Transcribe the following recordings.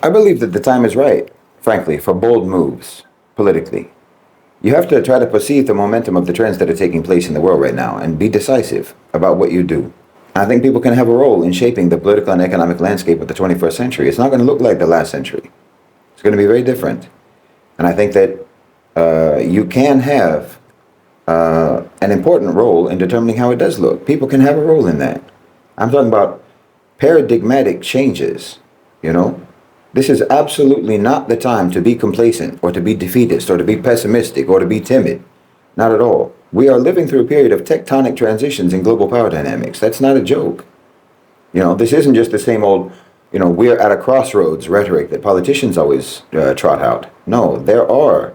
I believe that the time is right, frankly, for bold moves politically. You have to try to perceive the momentum of the trends that are taking place in the world right now and be decisive about what you do. I think people can have a role in shaping the political and economic landscape of the 21st century. It's not going to look like the last century. It's going to be very different. And I think that you can have an important role in determining how it does look. People can have a role in that. I'm talking about paradigmatic changes, you know? This is absolutely not the time to be complacent or to be defeatist or to be pessimistic or to be timid. Not at all. We are living through a period of tectonic transitions in global power dynamics. That's not a joke. You know, this isn't just the same old, you know, we're at a crossroads rhetoric that politicians always trot out. No, there are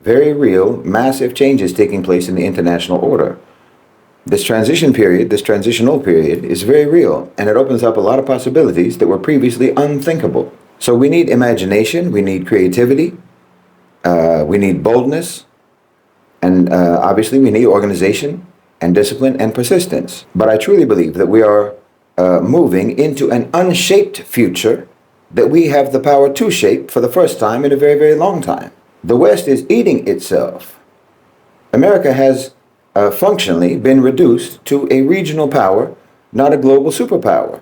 very real, massive changes taking place in the international order. This transition period, this transitional period, is very real, and it opens up a lot of possibilities that were previously unthinkable. So we need imagination, we need creativity, we need boldness, and obviously we need organization and discipline and persistence. But I truly believe that we are moving into an unshaped future that we have the power to shape for the first time in a very, very long time. The West is eating itself. America has functionally been reduced to a regional power, not a global superpower.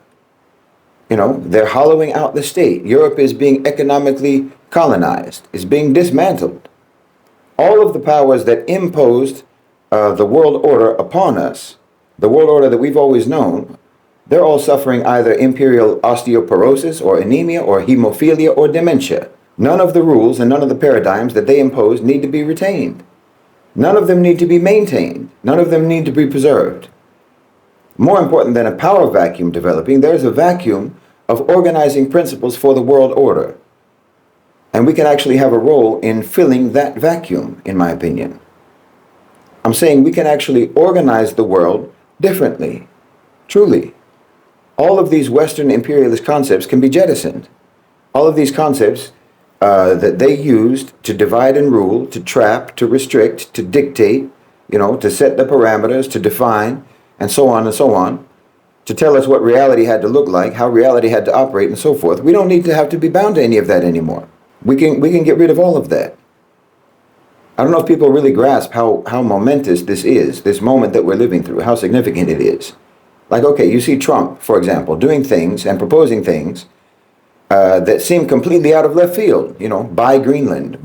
You know, they're hollowing out the state. Europe is being economically colonized, is being dismantled. All of the powers that imposed the world order upon us, the world order that we've always known, they're all suffering either imperial osteoporosis or anemia or hemophilia or dementia. None of the rules and none of the paradigms that they impose need to be retained. None of them need to be maintained. None of them need to be preserved. More important than a power vacuum developing, there's a vacuum of organizing principles for the world order. And we can actually have a role in filling that vacuum, in my opinion. I'm saying we can actually organize the world differently, truly. All of these Western imperialist concepts can be jettisoned. All of these concepts that they used to divide and rule, to trap, to restrict, to dictate, you know, to set the parameters, to define, and so on, to tell us what reality had to look like, how reality had to operate, and so forth. We don't need to have to be bound to any of that anymore. We can get rid of all of that. I don't know if people really grasp how momentous this is, this moment that we're living through, how significant it is. Like, okay, you see Trump, for example, doing things and proposing things that seem completely out of left field. You know, buy Greenland,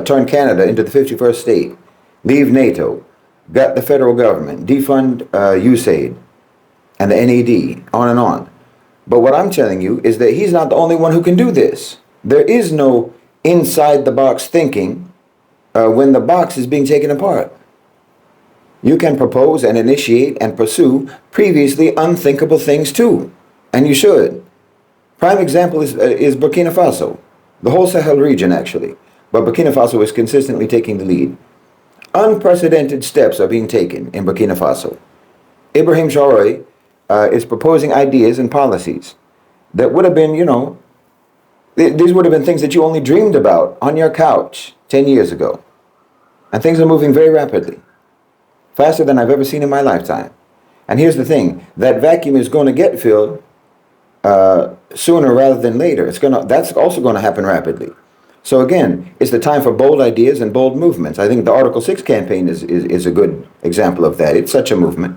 turn Canada into the 51st state, leave NATO, gut the federal government, defund USAID and the NED, on and on. But what I'm telling you is that he's not the only one who can do this. There is no inside the box thinking when the box is being taken apart. You can propose and initiate and pursue previously unthinkable things too, and you should. Prime example is Burkina Faso, the whole Sahel region actually, but Burkina Faso is consistently taking the lead. Unprecedented steps are being taken in Burkina Faso. Ibrahim Traoré is proposing ideas and policies that would have been, you know, these would have been things that you only dreamed about on your couch 10 years ago. And things are moving very rapidly, faster than I've ever seen in my lifetime. And here's the thing, that vacuum is going to get filled sooner rather than later. That's also going to happen rapidly. So again, it's the time for bold ideas and bold movements. I think the Article 6 campaign is a good example of that. It's such a movement.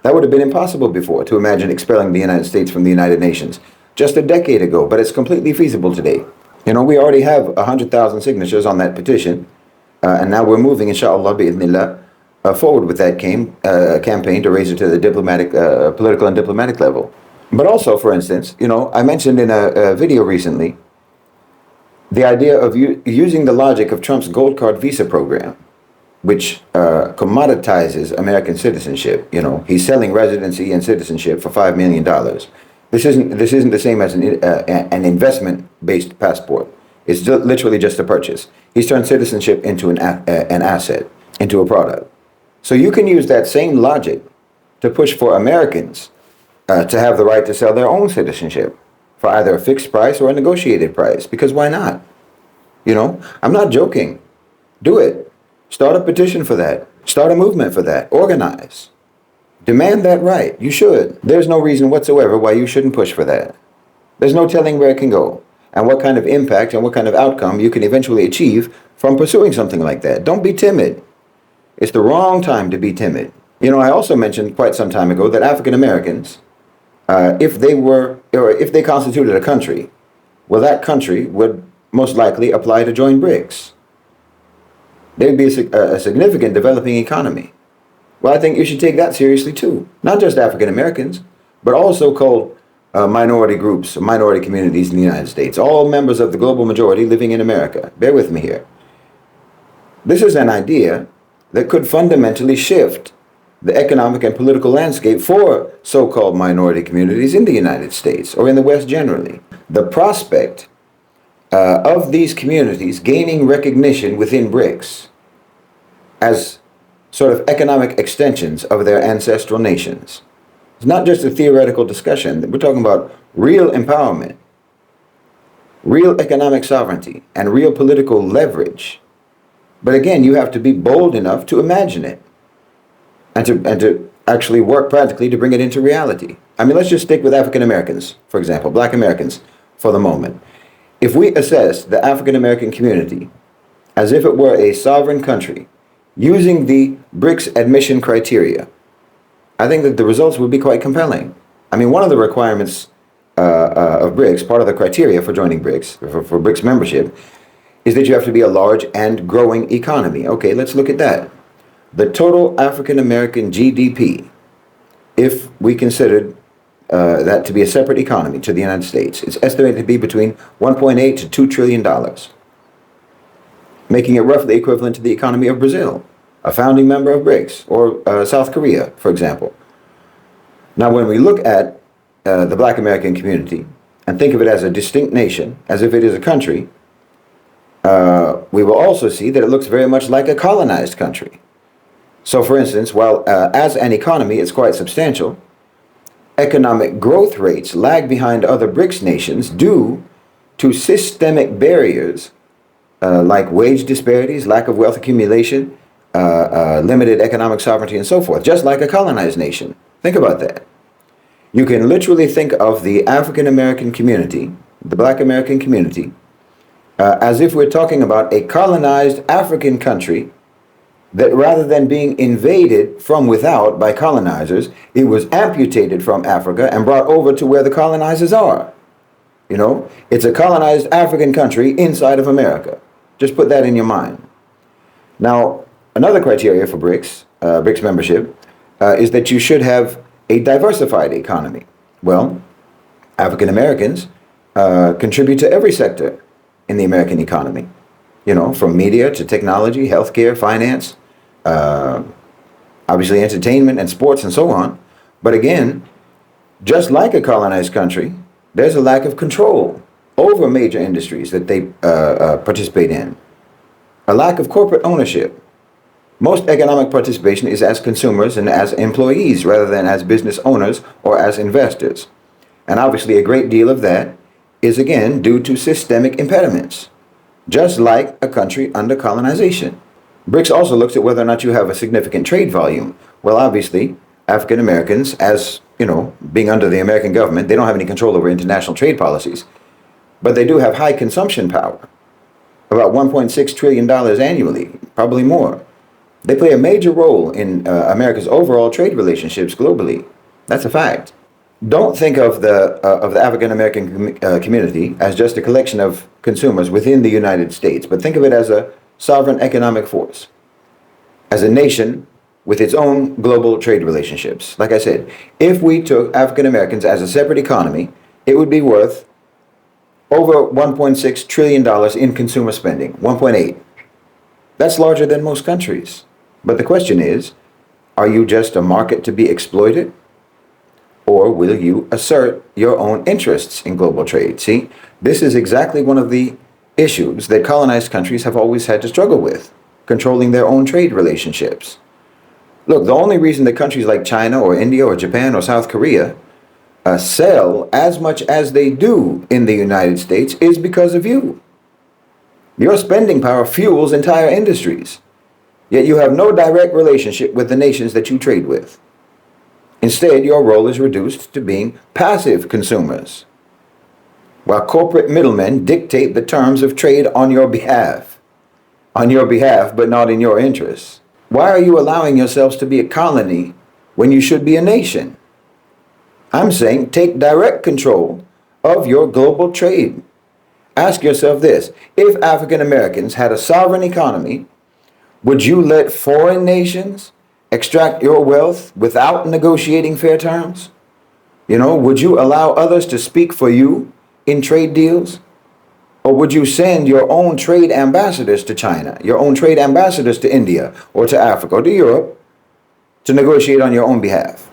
That would have been impossible before, to imagine expelling the United States from the United Nations just a decade ago, but it's completely feasible today. You know, we already have 100,000 signatures on that petition, and now we're moving, inshallah, bi'idhnillah, forward with that campaign to raise it to the diplomatic, political and diplomatic level. But also, for instance, you know, I mentioned in a video recently the idea of using the logic of Trump's gold card visa program, which commoditizes American citizenship. You know, he's selling residency and citizenship for $5 million. This isn't the same as an investment-based passport. It's literally just a purchase. He's turned citizenship into an asset, into a product. So you can use that same logic to push for Americans to have the right to sell their own citizenship for either a fixed price or a negotiated price. Because why not? You know, I'm not joking. Do it. Start a petition for that. Start a movement for that. Organize. Demand that right. You should. There's no reason whatsoever why you shouldn't push for that. There's no telling where it can go. and what kind of impact and what kind of outcome you can eventually achieve from pursuing something like that. Don't be timid. It's the wrong time to be timid. You know, I also mentioned quite some time ago that African Americans, if they constituted a country, well, that country would most likely apply to join BRICS. There'd be a significant developing economy. Well, I think you should take that seriously too. Not just African Americans, but also called minority groups, minority communities in the United States, all members of the global majority living in America. Bear with me here. This is an idea that could fundamentally shift the economic and political landscape for so-called minority communities in the United States or in the West generally. The prospect of these communities gaining recognition within BRICS as sort of economic extensions of their ancestral nations. It's not just a theoretical discussion. We're talking about real empowerment, real economic sovereignty, and real political leverage. But again, you have to be bold enough to imagine it and to actually work practically to bring it into reality. I mean, let's just stick with African Americans, for example, Black Americans for the moment. If we assess the African American community as if it were a sovereign country using the BRICS admission criteria, I think that the results would be quite compelling. I mean, one of the requirements of BRICS, part of the criteria for joining BRICS, for BRICS membership, is that you have to be a large and growing economy. Okay, let's look at that. The total African American GDP, if we considered that to be a separate economy to the United States, it's estimated to be between $1.8 to $2 trillion, making it roughly equivalent to the economy of Brazil, a founding member of BRICS, or South Korea, for example. Now, when we look at the Black American community and think of it as a distinct nation, as if it is a country, we will also see that it looks very much like a colonized country. So, for instance, while as an economy it's quite substantial, economic growth rates lag behind other BRICS nations due to systemic barriers like wage disparities, lack of wealth accumulation, limited economic sovereignty, and so forth, just like a colonized nation. Think about that. You can literally think of the African American community, the Black American community, as if we're talking about a colonized African country that rather than being invaded from without by colonizers, it was amputated from Africa and brought over to where the colonizers are. You know, it's a colonized African country inside of America. Just put that in your mind. Now, another criteria for BRICS, BRICS membership, is that you should have a diversified economy. Well, African Americans contribute to every sector in the American economy. You know, from media to technology, healthcare, finance, obviously entertainment and sports and so on. But again, just like a colonized country, there's a lack of control over major industries that they participate in. A lack of corporate ownership. Most economic participation is as consumers and as employees rather than as business owners or as investors. And obviously a great deal of that is again due to systemic impediments, just like a country under colonization. BRICS also looks at whether or not you have a significant trade volume. Well, obviously, African Americans, as you know, being under the American government, they don't have any control over international trade policies, but they do have high consumption power, about $1.6 trillion annually, probably more. They play a major role in America's overall trade relationships globally. That's a fact. Don't think of the African American community as just a collection of consumers within the United States, but think of it as a sovereign economic force, as a nation with its own global trade relationships. Like I said, if we took African Americans as a separate economy, it would be worth over $1.6 trillion in consumer spending, 1.8. That's larger than most countries. But the question is, are you just a market to be exploited? Or will you assert your own interests in global trade? See, this is exactly one of the issues that colonized countries have always had to struggle with, controlling their own trade relationships. Look, the only reason that countries like China or India or Japan or South Korea sell as much as they do in the United States is because of you. Your spending power fuels entire industries, yet you have no direct relationship with the nations that you trade with. Instead, your role is reduced to being passive consumers. while corporate middlemen dictate the terms of trade on your behalf. On your behalf, but not in your interests. Why are you allowing yourselves to be a colony when you should be a nation? I'm saying take direct control of your global trade. Ask yourself this: if African Americans had a sovereign economy, would you let foreign nations extract your wealth without negotiating fair terms? Would you allow others to speak for you in trade deals? Or would you send your own trade ambassadors to China, your own trade ambassadors to India or to Africa or to Europe to negotiate on your own behalf?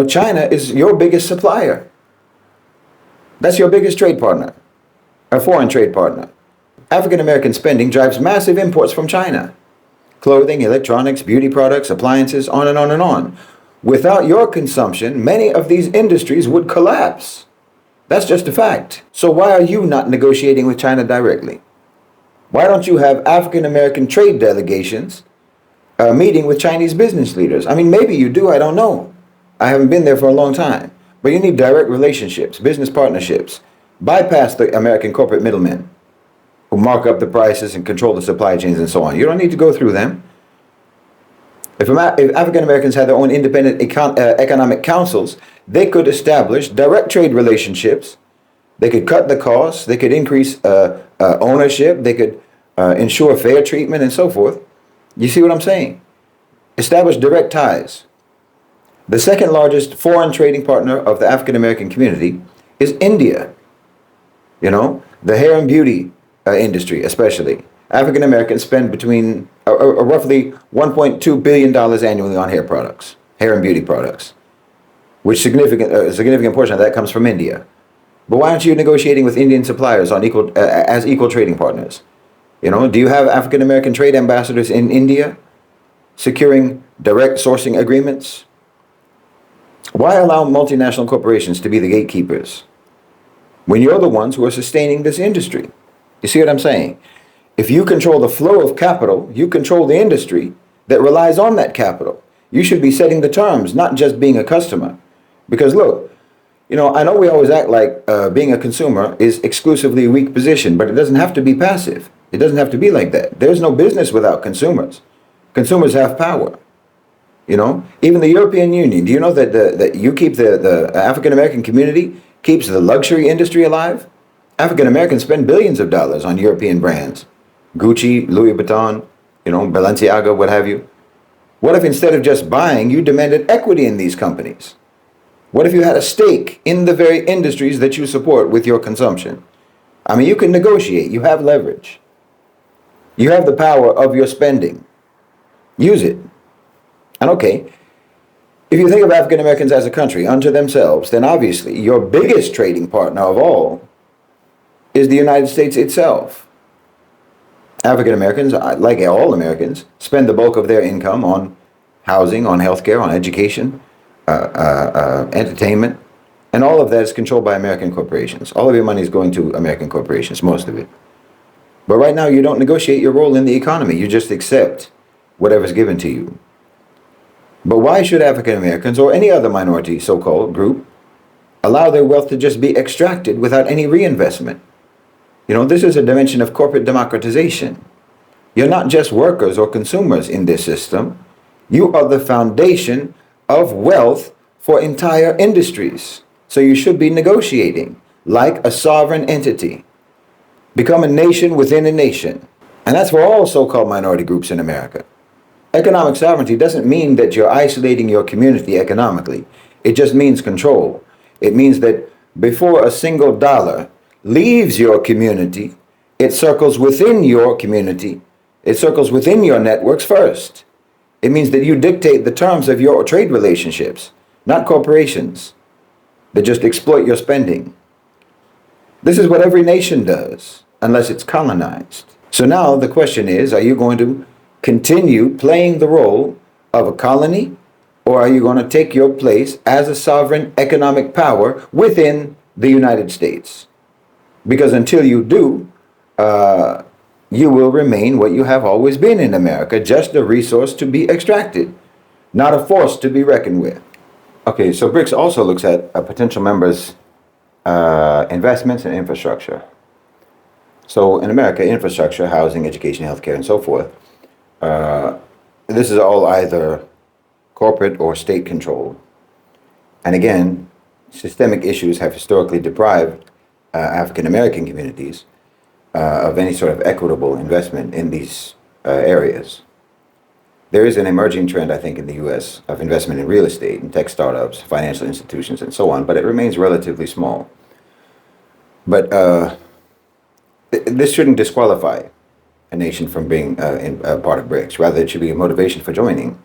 China is your biggest supplier. That's your biggest trade partner, a foreign trade partner. African American spending drives massive imports from China. Clothing, electronics, beauty products, appliances, on and on and on. Without your consumption, many of these industries would collapse. That's just a fact. So why are you not negotiating with China directly? Why don't you have African American trade delegations meeting with Chinese business leaders? I mean, maybe you do, I don't know. I haven't been there for a long time. But you need direct relationships, business partnerships. Bypass the American corporate middlemen who mark up the prices and control the supply chains and so on. You don't need to go through them. If African Americans had their own independent economic councils, they could establish direct trade relationships. They could cut the costs. They could increase ownership. They could ensure fair treatment and so forth. You see what I'm saying? Establish direct ties. The second largest foreign trading partner of the African American community is India. The hair and beauty industry especially. African Americans spend between roughly $1.2 billion annually on hair and beauty products, which a significant portion of that comes from India. But why aren't you negotiating with Indian suppliers on as equal trading partners? Do you have African American trade ambassadors in India securing direct sourcing agreements? Why allow multinational corporations to be the gatekeepers when you're the ones who are sustaining this industry? You see what I'm saying? If you control the flow of capital, you control the industry that relies on that capital. You should be setting the terms, not just being a customer. Because look, I know we always act like being a consumer is exclusively a weak position, but it doesn't have to be passive. It doesn't have to be like that. There's no business without consumers. Consumers have power. Even the European Union, do you know that you keep the African American community keeps the luxury industry alive? African Americans spend billions of dollars on European brands. Gucci, Louis Vuitton, Balenciaga, what have you. What if instead of just buying, you demanded equity in these companies? What if you had a stake in the very industries that you support with your consumption? I mean, you can negotiate. You have leverage. You have the power of your spending. Use it. And okay, if you think of African Americans as a country unto themselves, then obviously your biggest trading partner of all is the United States itself. African Americans, like all Americans, spend the bulk of their income on housing, on healthcare, on education, entertainment, and all of that is controlled by American corporations. All of your money is going to American corporations, most of it. But right now, you don't negotiate your role in the economy. You just accept whatever's given to you. But why should African Americans or any other minority, so-called group, allow their wealth to just be extracted without any reinvestment? This is a dimension of corporate democratization. You're not just workers or consumers in this system. You are the foundation of wealth for entire industries. So you should be negotiating like a sovereign entity. Become a nation within a nation. And that's for all so-called minority groups in America. Economic sovereignty doesn't mean that you're isolating your community economically. It just means control. It means that before a single dollar leaves your community, it circles within your community. It circles within your networks first. It means that you dictate the terms of your trade relationships, not corporations that just exploit your spending. This is what every nation does, unless it's colonized. So now the question is, are you going to continue playing the role of a colony, or are you going to take your place as a sovereign economic power within the United States? Because until you do, you will remain what you have always been in America, just a resource to be extracted, not a force to be reckoned with. Okay, so BRICS also looks at potential members investments and infrastructure. So in America, infrastructure, housing, education, healthcare, and so forth, this is all either corporate or state controlled. And again, systemic issues have historically deprived African American communities of any sort of equitable investment in these areas. There is an emerging trend, I think, in the US of investment in real estate and tech startups, financial institutions, and so on, but it remains relatively small. But this shouldn't disqualify a nation from being a part of BRICS. Rather, it should be a motivation for joining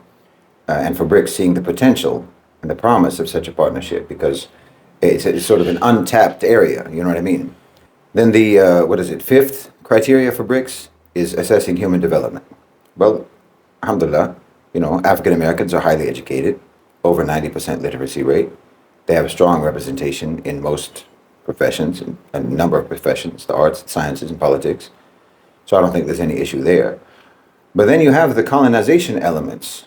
and for BRICS seeing the potential and the promise of such a partnership, because it's sort of an untapped area, you know what I mean? Then the, fifth criteria for BRICS is assessing human development. Well, alhamdulillah, African Americans are highly educated, over 90% literacy rate. They have a strong representation in most professions, a number of professions, the arts, sciences, and politics. So I don't think there's any issue there. But then you have the colonization elements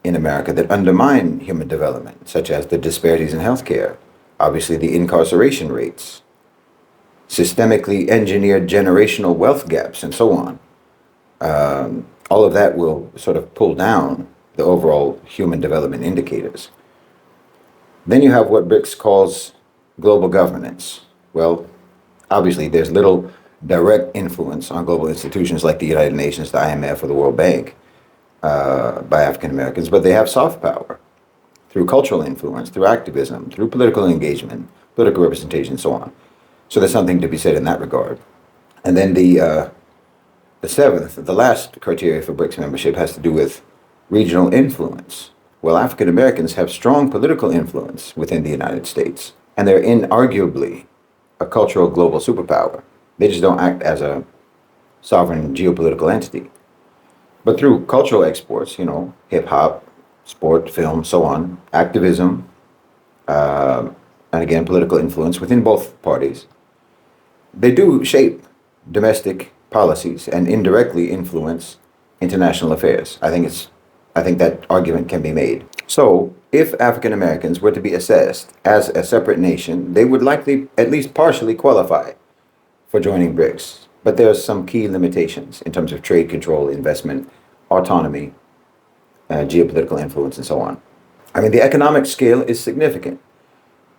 in America that undermine human development, such as the disparities in healthcare, obviously the incarceration rates, systemically engineered generational wealth gaps, and so on. All of that will sort of pull down the overall human development indicators. Then you have what BRICS calls global governance. Well, obviously there's little direct influence on global institutions like the United Nations, the IMF, or the World Bank by African Americans, but they have soft power through cultural influence, through activism, through political engagement, political representation, and so on. So there's something to be said in that regard. And then the seventh, the last criteria for BRICS membership has to do with regional influence. Well, African Americans have strong political influence within the United States, and they're inarguably a cultural global superpower. They just don't act as a sovereign geopolitical entity. But through cultural exports, hip hop, sport, film, so on, activism, and again, political influence within both parties, they do shape domestic policies and indirectly influence international affairs. I think that argument can be made. So, if African Americans were to be assessed as a separate nation, they would likely at least partially qualify for joining BRICS. But there are some key limitations in terms of trade control, investment, autonomy, geopolitical influence, and so on. I mean, the economic scale is significant,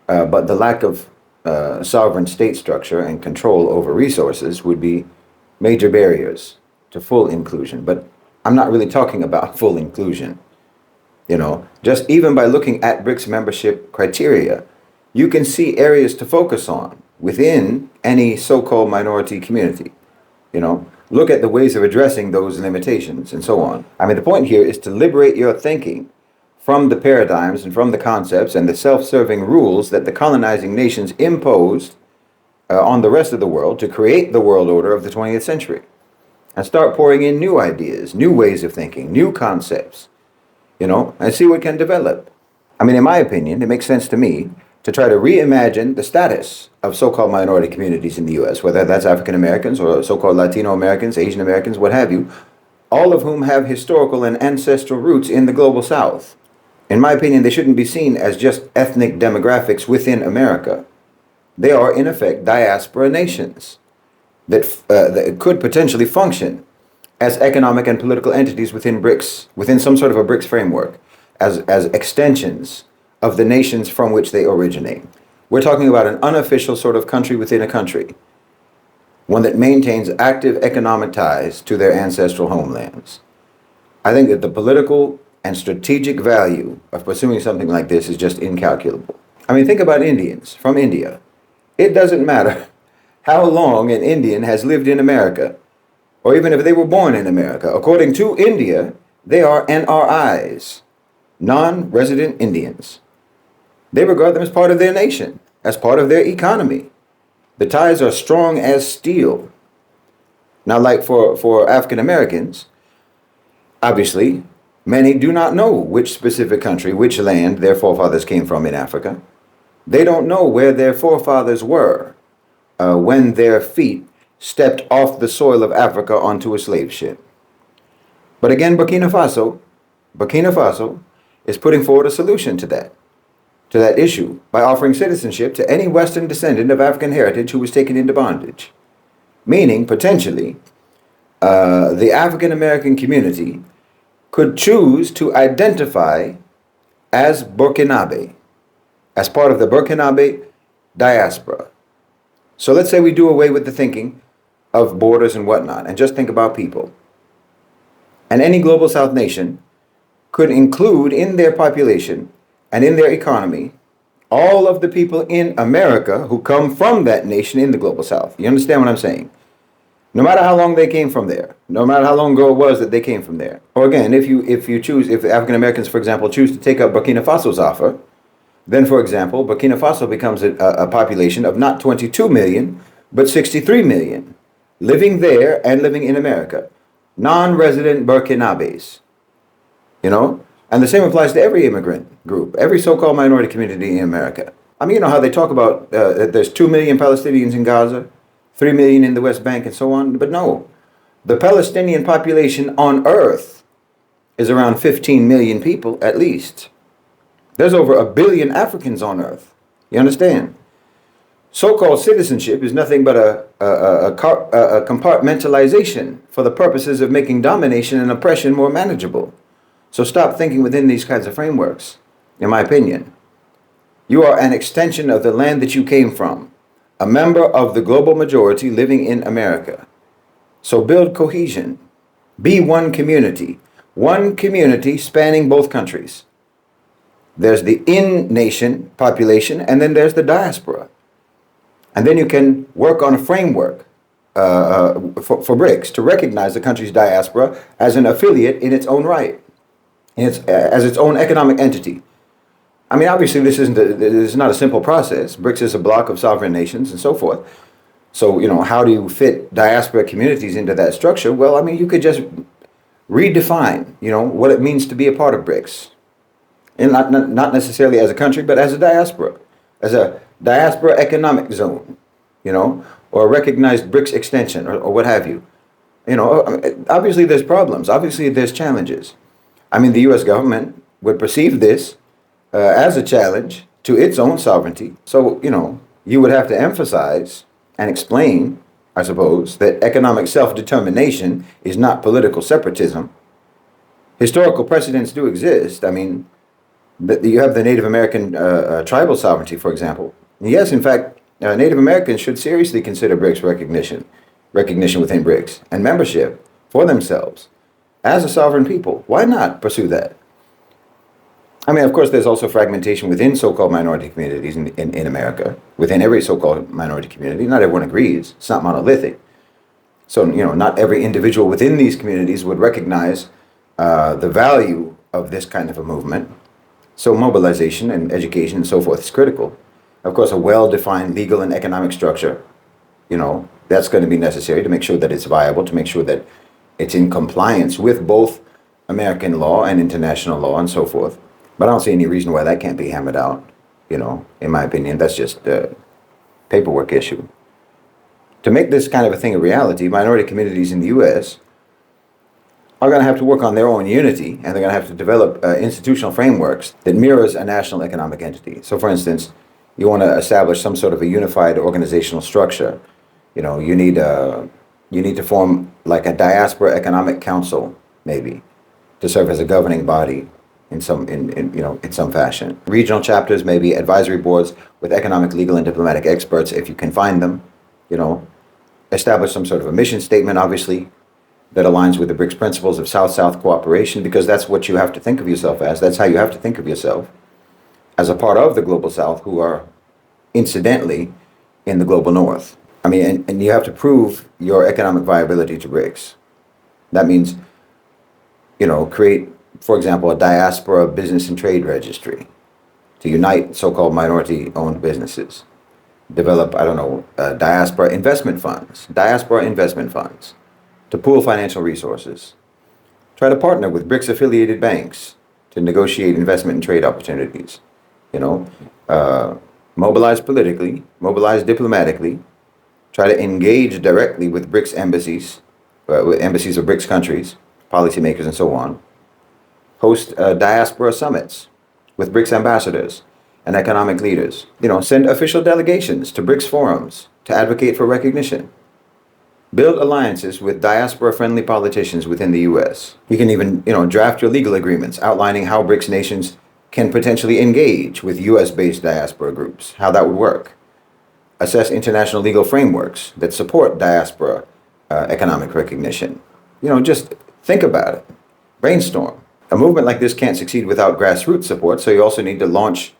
but the lack of sovereign state structure and control over resources would be major barriers to full inclusion. But I'm not really talking about full inclusion. Just even by looking at BRICS membership criteria, you can see areas to focus on within any so-called minority community. Look at the ways of addressing those limitations and so on. I mean, the point here is to liberate your thinking from the paradigms and from the concepts and the self-serving rules that the colonizing nations imposed on the rest of the world to create the world order of the 20th century, and start pouring in new ideas, new ways of thinking, new concepts, and see what can develop. I mean, in my opinion, it makes sense to me to try to reimagine the status of so-called minority communities in the U.S., whether that's African Americans or so-called Latino Americans, Asian Americans, what have you, all of whom have historical and ancestral roots in the global South. In my opinion, they shouldn't be seen as just ethnic demographics within America. They are, in effect, diaspora nations that could potentially function as economic and political entities within BRICS, within some sort of a BRICS framework, as extensions of the nations from which they originate. We're talking about an unofficial sort of country within a country, one that maintains active economic ties to their ancestral homelands. I think that the political and strategic value of pursuing something like this is just incalculable. I mean, think about Indians from India. It doesn't matter how long an Indian has lived in America, or even if they were born in America. According to India, they are NRIs, non-resident Indians. They regard them as part of their nation, as part of their economy. The ties are strong as steel. Now, like for African Americans, obviously, many do not know which specific country, which land their forefathers came from in Africa. They don't know where their forefathers were when their feet stepped off the soil of Africa onto a slave ship. But again, Burkina Faso is putting forward a solution to that. to that issue by offering citizenship to any Western descendant of African heritage who was taken into bondage. Meaning, potentially, the African American community could choose to identify as Burkinabe, as part of the Burkinabe diaspora. So let's say we do away with the thinking of borders and whatnot, and just think about people. And any global South nation could include in their population and in their economy all of the people in America who come from that nation in the global South. You understand what I'm saying? No matter how long they came from there, no matter how long ago it was that they came from there. Or again, if African Americans, for example, choose to take up Burkina Faso's offer, then, for example, Burkina Faso becomes a population of not 22 million, but 63 million, living there and living in America. Non-resident Burkinabes, you know? And the same applies to every immigrant group, every so-called minority community in America. I mean, you know how they talk about that there's 2 million Palestinians in Gaza, 3 million in the West Bank, and so on. But no, the Palestinian population on Earth is around 15 million people at least. There's over 1 billion Africans on Earth. You understand? So-called citizenship is nothing but a compartmentalization for the purposes of making domination and oppression more manageable. So stop thinking within these kinds of frameworks, in my opinion. You are an extension of the land that you came from, a member of the global majority living in America. So build cohesion. Be one community spanning both countries. There's the in-nation population, and then there's the diaspora. And then you can work on a framework for BRICS to recognize the country's diaspora as an affiliate in its own right, as its own economic entity. I mean, obviously, this is not a simple process. BRICS is a block of sovereign nations and so forth. So, you know, how do you fit diaspora communities into that structure? Well, I mean, you could just redefine, you know, what it means to be a part of BRICS. And not necessarily as a country, but as a diaspora economic zone, you know, or a recognized BRICS extension or what have you. You know, obviously there's problems. Obviously there's challenges. I mean, the U.S. government would perceive this as a challenge to its own sovereignty. So, you know, you would have to emphasize and explain, I suppose, that economic self-determination is not political separatism. Historical precedents do exist. I mean, you have the Native American tribal sovereignty, for example. Yes, in fact, Native Americans should seriously consider BRICS recognition within BRICS, and membership for themselves as a sovereign people. Why not pursue that? I mean, of course, there's also fragmentation within so-called minority communities in America, within every so-called minority community. Not everyone agrees. It's not monolithic. So, you know, not every individual within these communities would recognize the value of this kind of a movement. So mobilization and education and so forth is critical. Of course, a well-defined legal and economic structure, you know, that's going to be necessary to make sure that it's viable, to make sure that it's in compliance with both American law and international law and so forth. But I don't see any reason why that can't be hammered out, you know, in my opinion. That's just a paperwork issue. To make this kind of a thing a reality, minority communities in the U.S. are going to have to work on their own unity, and they're going to have to develop institutional frameworks that mirrors a national economic entity. So, for instance, you want to establish some sort of a unified organizational structure. You know, you need to form like a diaspora economic council, maybe, to serve as a governing body in some fashion. Regional chapters, maybe advisory boards with economic, legal, and diplomatic experts, if you can find them. You know, establish some sort of a mission statement, obviously, that aligns with the BRICS principles of South-South cooperation, because that's what you have to think of yourself as. That's how you have to think of yourself, as a part of the Global South who are incidentally in the Global North. I mean, and you have to prove your economic viability to BRICS. That means, you know, create, for example, a diaspora business and trade registry to unite so-called minority-owned businesses. Develop, diaspora investment funds to pool financial resources. Try to partner with BRICS-affiliated banks to negotiate investment and trade opportunities. You know, mobilize politically, mobilize diplomatically. Try to engage directly with BRICS embassies, with embassies of BRICS countries, policymakers, and so on. Host diaspora summits with BRICS ambassadors, and economic leaders. Send official delegations to BRICS forums to advocate for recognition. Build alliances with diaspora-friendly politicians within the U.S. You can even, draft your legal agreements outlining how BRICS nations can potentially engage with U.S.-based diaspora groups, how that would work. Assess international legal frameworks that support diaspora economic recognition. Just think about it. Brainstorm. A movement like this can't succeed without grassroots support, so you also need to launch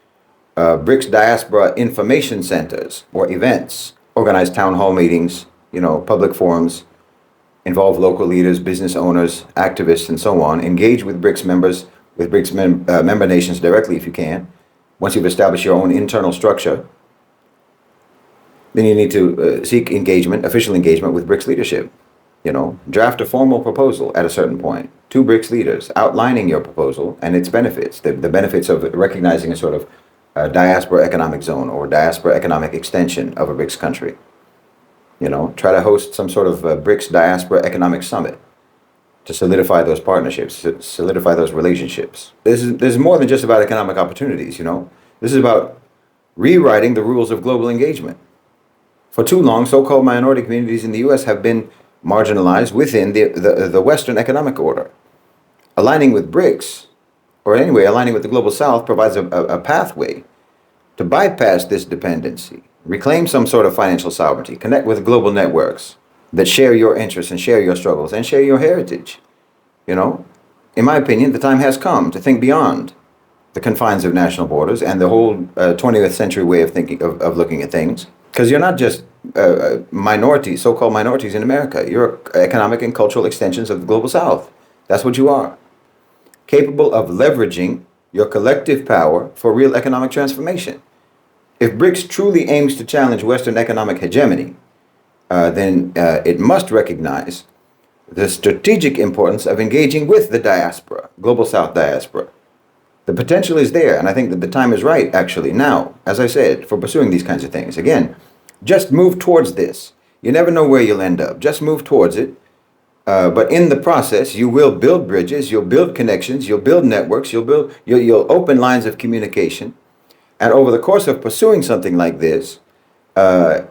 BRICS diaspora information centers or events, organize town hall meetings, public forums, involve local leaders, business owners, activists, and so on. Engage with BRICS members, with BRICS member nations directly if you can. Once you've established your own internal structure, then you need to seek engagement, official engagement with BRICS leadership. Draft a formal proposal at a certain point to BRICS leaders, outlining your proposal and its benefits, the benefits of recognizing a sort of diaspora economic zone or diaspora economic extension of a BRICS country. Try to host some sort of BRICS diaspora economic summit to solidify those partnerships, solidify those relationships. This is more than just about economic opportunities, This is about rewriting the rules of global engagement. For too long, so-called minority communities in the U.S. have been marginalized within the Western economic order. Aligning with BRICS, or anyway, aligning with the Global South, provides a pathway to bypass this dependency, reclaim some sort of financial sovereignty, connect with global networks that share your interests and share your struggles and share your heritage. In my opinion, the time has come to think beyond the confines of national borders and the whole 20th century way of thinking, of looking at things. Because you're not just minorities, so-called minorities in America. You're economic and cultural extensions of the Global South. That's what you are. Capable of leveraging your collective power for real economic transformation. If BRICS truly aims to challenge Western economic hegemony, then it must recognize the strategic importance of engaging with the diaspora, Global South diaspora. The potential is there, and I think that the time is right, actually, now, as I said, for pursuing these kinds of things. Again, just move towards this. You never know where you'll end up. Just move towards it. But in the process, you will build bridges, you'll build connections, you'll build networks, you'll open lines of communication. And over the course of pursuing something like this, I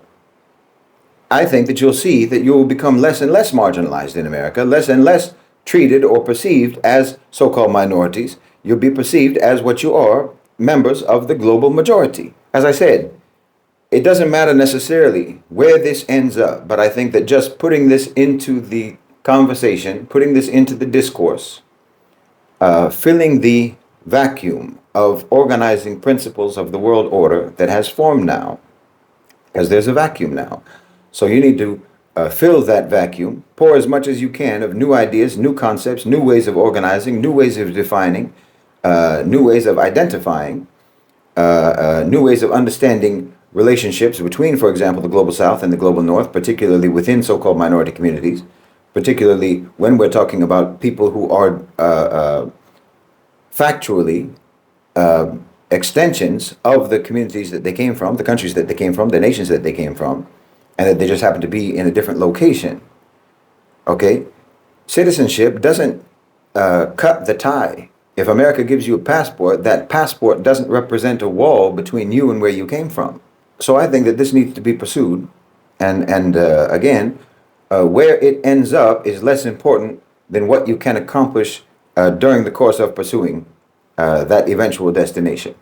think that you'll see that you will become less and less marginalized in America, less and less treated or perceived as so-called minorities. You'll be perceived as what you are, members of the global majority. As I said, it doesn't matter necessarily where this ends up, but I think that just putting this into the conversation, putting this into the discourse, filling the vacuum of organizing principles of the world order that has formed now, because there's a vacuum now. So you need to fill that vacuum, pour as much as you can of new ideas, new concepts, new ways of organizing, new ways of defining, new ways of identifying, new ways of understanding relationships between, for example, the Global South and the Global North, particularly within so-called minority communities, particularly when we're talking about people who are factually extensions of the communities that they came from, the countries that they came from, the nations that they came from, and that they just happen to be in a different location. Okay? Citizenship doesn't cut the tie. If America gives you a passport, that passport doesn't represent a wall between you and where you came from. So I think that this needs to be pursued. And again, where it ends up is less important than what you can accomplish during the course of pursuing that eventual destination.